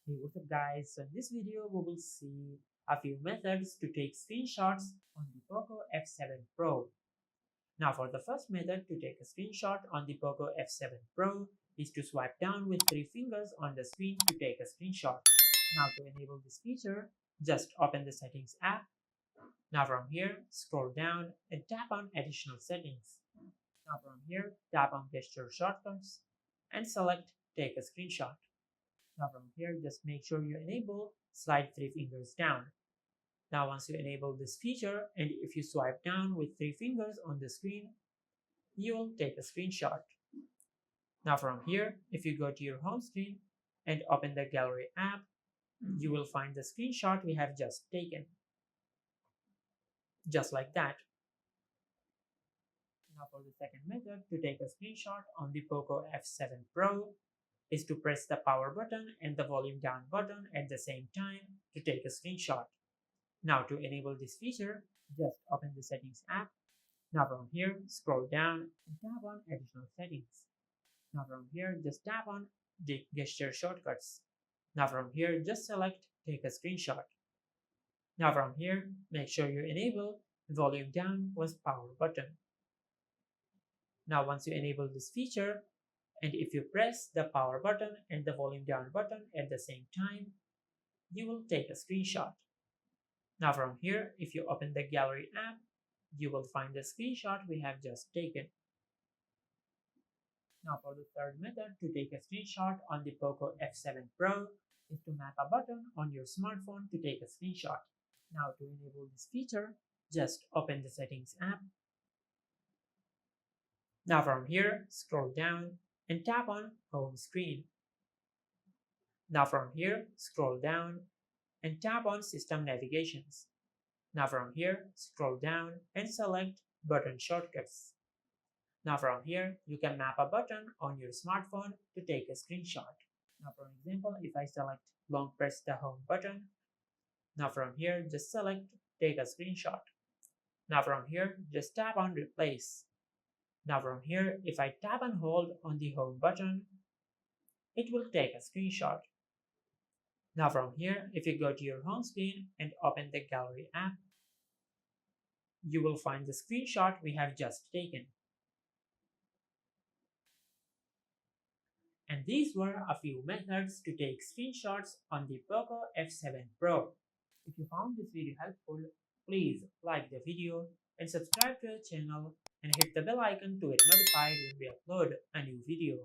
Hey, what's up guys? So in this video we will see a few methods to take screenshots on the Poco F7 Pro. Now for the first method to take a screenshot on the Poco F7 Pro is to swipe down with 3 fingers on the screen to take a screenshot. Now to enable this feature, just open the settings app. Now from here, scroll down and tap on additional settings. Now from here, tap on gesture shortcuts and select take a screenshot. Now from here, just make sure you enable slide 3 fingers down. Now once you enable this feature and if you swipe down with 3 fingers on the screen, you will take a screenshot. Now from here, if you go to your home screen and open the gallery app, you will find the screenshot we have just taken. Just like that. Now for the second method to take a screenshot on the Poco F7 Pro is to press the power button and the volume down button at the same time to take a screenshot. Now to enable this feature, just open the settings app. Now from here, scroll down and tap on additional settings. Now from here, just tap on the gesture shortcuts. Now from here, just select take a screenshot. Now from here, make sure you enable volume down plus power button. Now once you enable this feature, and if you press the power button and the volume down button at the same time, you will take a screenshot. Now from here, if you open the gallery app, you will find the screenshot we have just taken. Now for the third method to take a screenshot on the Poco F7 Pro is to map a button on your smartphone to take a screenshot. Now to enable this feature, just open the settings app. Now from here, scroll down and tap on home screen. Now from here, scroll down and tap on system navigations. Now from here, scroll down and select button shortcuts. Now from here, you can map a button on your smartphone to take a screenshot. Now for example, if I select long press the home button, now from here, just select take a screenshot. Now from here, just tap on replace. Now from here, if I tap and hold on the home button, it will take a screenshot. Now from here, if you go to your home screen and open the gallery app, you will find the screenshot we have just taken. And these were a few methods to take screenshots on the Poco F7 Pro. If you found this video helpful, please like the video and subscribe to the channel and hit the bell icon to get notified when we upload a new video.